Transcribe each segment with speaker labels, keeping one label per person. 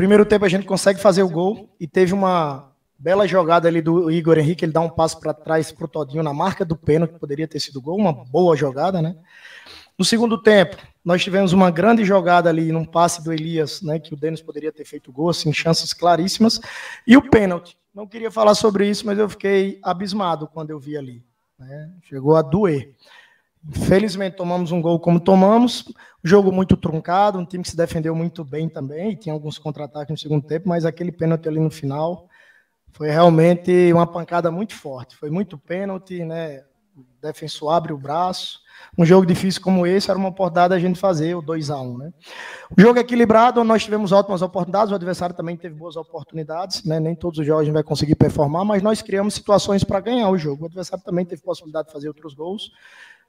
Speaker 1: Primeiro tempo a gente consegue fazer o gol e teve uma bela jogada ali do Igor Henrique, ele dá um passo para trás pro Todinho na marca do pênalti, que poderia ter sido gol, uma boa jogada, né? No segundo tempo, nós tivemos uma grande jogada ali num passe do Elias, né, que o Denis poderia ter feito gol, assim, chances claríssimas, e o pênalti. Não queria falar sobre isso, mas eu fiquei abismado quando eu vi ali, né? Chegou a doer. Infelizmente, tomamos um gol como tomamos, jogo muito truncado, um time que se defendeu muito bem também, e tinha alguns contra-ataques no segundo tempo, mas aquele pênalti ali no final foi realmente uma pancada muito forte. Foi muito pênalti, né? O defensor abre o braço. Um jogo difícil como esse era uma oportunidade a gente fazer o 2-1, né? O jogo equilibrado, nós tivemos ótimas oportunidades, o adversário também teve boas oportunidades, né? Nem todos os jogos a gente vai conseguir performar, mas nós criamos situações para ganhar o jogo. O adversário também teve possibilidade de fazer outros gols.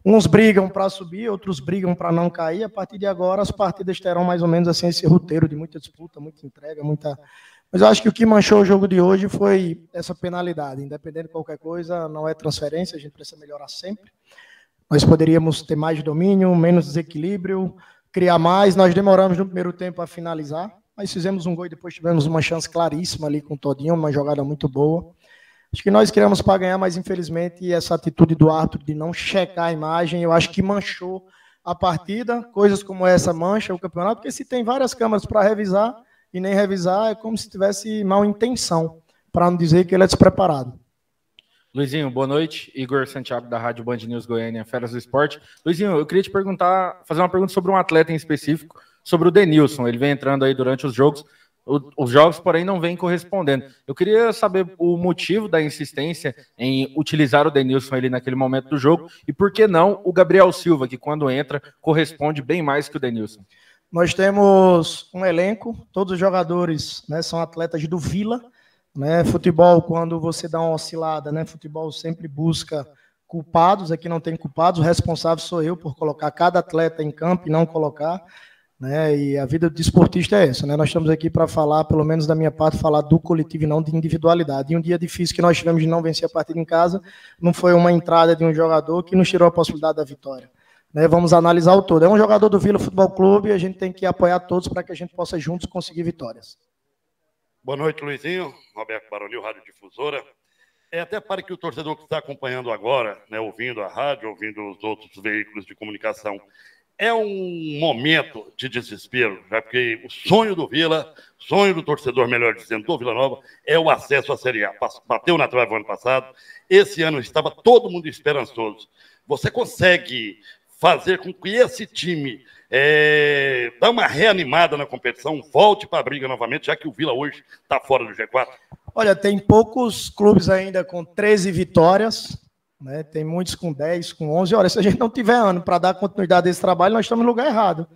Speaker 1: Uns brigam para subir, outros brigam para não cair. A partir de agora, as partidas terão mais ou menos assim esse roteiro de muita disputa, muita entrega, muita... Mas eu acho que o que manchou o jogo de hoje foi essa penalidade. Independente de qualquer coisa, não é transferência, a gente precisa melhorar sempre. Nós poderíamos ter mais domínio, menos desequilíbrio, criar mais. Nós demoramos no primeiro tempo a finalizar, mas fizemos um gol e depois tivemos uma chance claríssima ali com o Todinho, uma jogada muito boa. Acho que nós criamos para ganhar, mas infelizmente essa atitude do árbitro de não checar a imagem, eu acho que manchou a partida. Coisas como essa mancham o campeonato, porque se tem várias câmeras para revisar e nem revisar, é como se tivesse mal intenção, para não dizer que ele é despreparado.
Speaker 2: Luizinho, boa noite. Igor Santiago, da Rádio Band News Goiânia, Feras do Esporte. Luizinho, eu queria te perguntar, fazer uma pergunta sobre um atleta em específico, sobre o Denilson. Ele vem entrando aí durante os jogos, porém, não vem correspondendo. Eu queria saber o motivo da insistência em utilizar o Denilson ali naquele momento do jogo e por que não o Gabriel Silva, que quando entra, corresponde bem mais que o Denilson.
Speaker 1: Nós temos um elenco, todos os jogadores, né, são atletas do Vila, né? Futebol, quando você dá uma oscilada, né? Futebol sempre busca culpados, aqui não tem culpados, o responsável sou eu por colocar cada atleta em campo e não colocar, né? E a vida do desportista é essa, né? Nós estamos aqui para falar, pelo menos da minha parte, falar do coletivo e não de individualidade. E um dia difícil que nós tivemos de não vencer a partida em casa, não foi uma entrada de um jogador que nos tirou a possibilidade da vitória, né? Vamos analisar o todo. É um jogador do Vila Futebol Clube e a gente tem que apoiar todos para que a gente possa juntos conseguir vitórias.
Speaker 3: Boa noite, Luizinho. Roberto Baronil, Rádio Difusora. Até para que o torcedor que está acompanhando agora, né, ouvindo a rádio, ouvindo os outros veículos de comunicação, é um momento de desespero, já porque o sonho do Vila, sonho do torcedor, melhor dizendo, do Vila Nova, é o acesso à Série A. Bateu na trave ano passado, esse ano estava todo mundo esperançoso. Você consegue fazer com que esse time dá uma reanimada na competição, volte para a briga novamente, já que o Vila hoje está fora do G4?
Speaker 1: Olha, tem poucos clubes ainda com 13 vitórias, né? Tem muitos com 10, com 11. Olha, se a gente não tiver ano para dar continuidade a esse trabalho, nós estamos no lugar errado,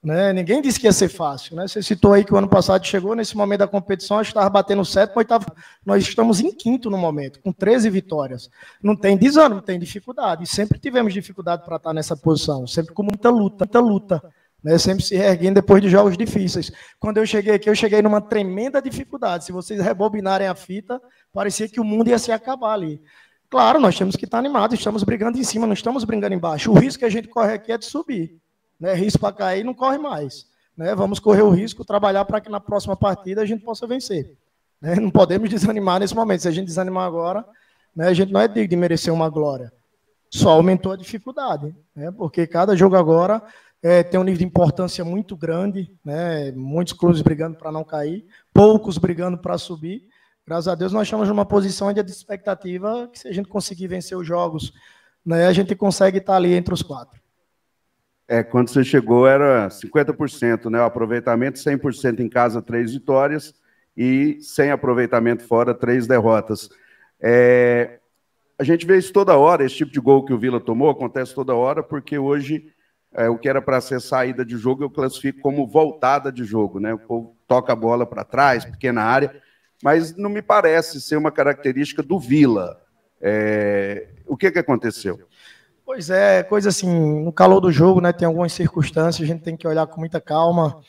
Speaker 1: né? Ninguém disse que ia ser fácil, né? Você citou aí que o ano passado chegou, nesse momento da competição, a gente estava batendo o sétimo, oitavo. Nós estamos em quinto no momento, com 13 vitórias. Não tem desânimo, tem dificuldade. E sempre tivemos dificuldade para estar nessa posição, sempre com muita luta, né? Sempre se reerguendo depois de jogos difíceis. Quando eu cheguei aqui, eu cheguei numa tremenda dificuldade. Se vocês rebobinarem a fita, parecia que o mundo ia se acabar ali. Claro, nós temos que estar animados, estamos brigando em cima, não estamos brigando embaixo. O risco que a gente corre aqui é de subir, né? Risco para cair não corre mais, né? Vamos correr o risco, trabalhar para que na próxima partida a gente possa vencer, né? Não podemos desanimar nesse momento. Se a gente desanimar agora, né, a gente não é digno de merecer uma glória. Só aumentou a dificuldade, né? Porque cada jogo agora tem um nível de importância muito grande, né? Muitos clubes brigando para não cair, poucos brigando para subir. Graças a Deus nós estamos numa posição de expectativa que, se a gente conseguir vencer os jogos, né, a gente consegue estar ali entre os 4.
Speaker 4: Quando você chegou era 50%, né? O aproveitamento 100% em casa, 3 vitórias, e sem aproveitamento fora, 3 derrotas. A gente vê isso toda hora, esse tipo de gol que o Vila tomou acontece toda hora, porque hoje o que era para ser saída de jogo eu classifico como voltada de jogo, né? O povo toca a bola para trás, pequena área, mas não me parece ser uma característica do Vila. O que aconteceu?
Speaker 1: Pois é, coisa assim, no calor do jogo, né, tem algumas circunstâncias, a gente tem que olhar com muita calma.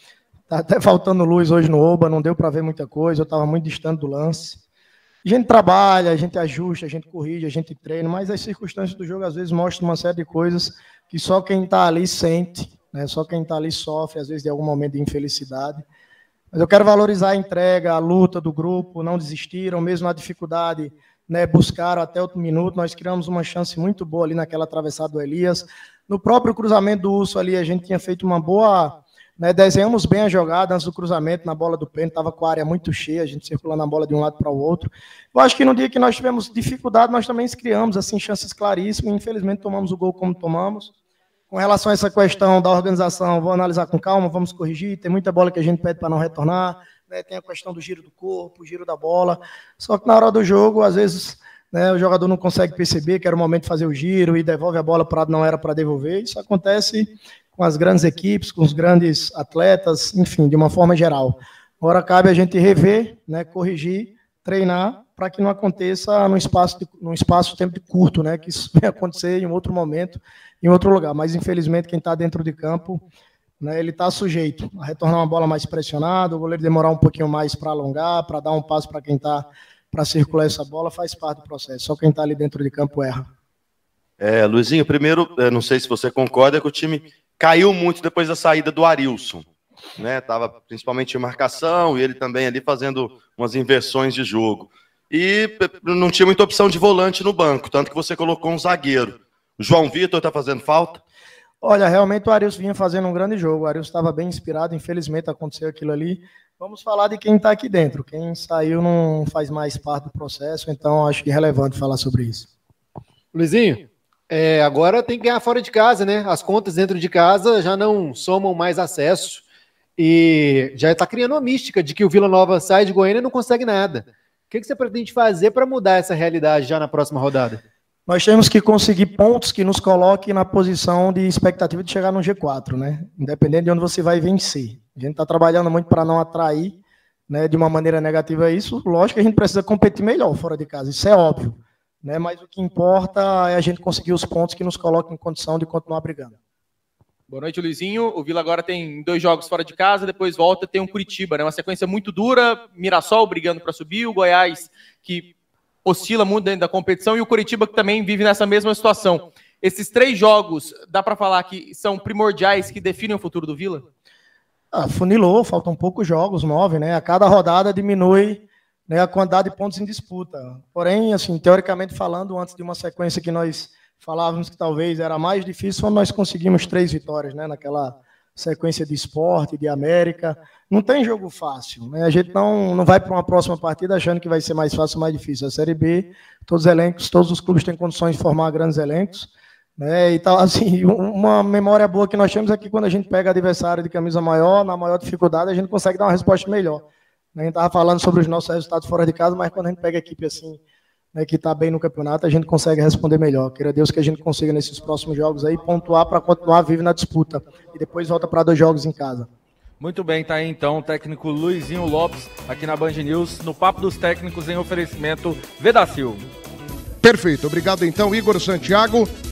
Speaker 1: Tá até faltando luz hoje no Oba, não deu para ver muita coisa, eu estava muito distante do lance. A gente trabalha, a gente ajusta, a gente corrige, a gente treina, mas as circunstâncias do jogo às vezes mostram uma série de coisas que só quem está ali sente, né, só quem está ali sofre, às vezes, de algum momento de infelicidade. Mas eu quero valorizar a entrega, a luta do grupo, não desistiram, mesmo na dificuldade, né, buscaram até o último minuto. Nós criamos uma chance muito boa ali naquela atravessada do Elias. No próprio cruzamento do Urso ali, a gente tinha feito uma boa, né, desenhamos bem a jogada antes do cruzamento, na bola do pênalti, estava com a área muito cheia, a gente circulando a bola de um lado para o outro. Eu acho que no dia que nós tivemos dificuldade, nós também criamos assim, chances claríssimas, e infelizmente tomamos o gol como tomamos. Com relação a essa questão da organização, vou analisar com calma, vamos corrigir, tem muita bola que a gente pede para não retornar, né, tem a questão do giro do corpo, o giro da bola, só que na hora do jogo, às vezes, né, o jogador não consegue perceber que era o momento de fazer o giro e devolve a bola para não era para devolver. Isso acontece com as grandes equipes, com os grandes atletas, enfim, de uma forma geral. Agora cabe a gente rever, né, corrigir, treinar, para que não aconteça num espaço de tempo curto, né, que isso vai acontecer em outro momento, em outro lugar. Mas, infelizmente, quem está dentro de campo, né, ele está sujeito a retornar uma bola mais pressionada, o goleiro demorar um pouquinho mais para alongar, para dar um passo para quem está para circular essa bola, faz parte do processo. Só quem está ali dentro de campo erra.
Speaker 5: Luizinho, primeiro, não sei se você concorda, que o time caiu muito depois da saída do Arilson, né? Tava principalmente em marcação e ele também ali fazendo umas inversões de jogo. E não tinha muita opção de volante no banco, tanto que você colocou um zagueiro. O João Vitor está fazendo falta?
Speaker 1: Olha, realmente o Arilson vinha fazendo um grande jogo. O Arilson estava bem inspirado, infelizmente aconteceu aquilo ali. Vamos falar de quem está aqui dentro. Quem saiu não faz mais parte do processo, então acho irrelevante falar sobre isso.
Speaker 6: Luizinho, agora tem que ganhar fora de casa, né? As contas dentro de casa já não somam mais acesso e já está criando uma mística de que o Vila Nova sai de Goiânia e não consegue nada. O que você pretende fazer para mudar essa realidade já na próxima rodada?
Speaker 1: Nós temos que conseguir pontos que nos coloquem na posição de expectativa de chegar no G4, né? Independente de onde você vai vencer. A gente está trabalhando muito para não atrair, né, de uma maneira negativa isso. Lógico que a gente precisa competir melhor fora de casa, isso é óbvio, né? Mas o que importa é a gente conseguir os pontos que nos coloquem em condição de continuar brigando.
Speaker 7: Boa noite, Luizinho. O Vila agora tem 2 jogos fora de casa, depois volta, tem um Curitiba, né? Uma sequência muito dura, Mirassol brigando para subir, o Goiás que oscila muito dentro da competição e o Curitiba que também vive nessa mesma situação. Esses 3 jogos, dá para falar que são primordiais, que definem o futuro do Vila?
Speaker 1: Funilou, faltam poucos jogos, 9, né? A cada rodada diminui, né, a quantidade de pontos em disputa. Porém, assim, teoricamente falando, antes de uma sequência que nós falávamos que talvez era mais difícil, nós conseguimos 3 vitórias, né? Naquela sequência de Sport, de América. Não tem jogo fácil, né? A gente não vai para uma próxima partida achando que vai ser mais fácil ou mais difícil. A Série B, todos os elencos, todos os clubes têm condições de formar grandes elencos, né? Então, assim, uma memória boa que nós temos é que quando a gente pega adversário de camisa maior, na maior dificuldade, a gente consegue dar uma resposta melhor. A gente estava falando sobre os nossos resultados fora de casa, mas quando a gente pega a equipe assim, né, que está bem no campeonato, a gente consegue responder melhor. Queira Deus que a gente consiga nesses próximos jogos aí pontuar para continuar vivo na disputa e depois volta para 2 jogos em casa.
Speaker 2: Muito bem, tá aí então o técnico Luizinho Lopes aqui na Band News, no Papo dos Técnicos em oferecimento Vedacil.
Speaker 8: Perfeito, obrigado então Igor Santiago.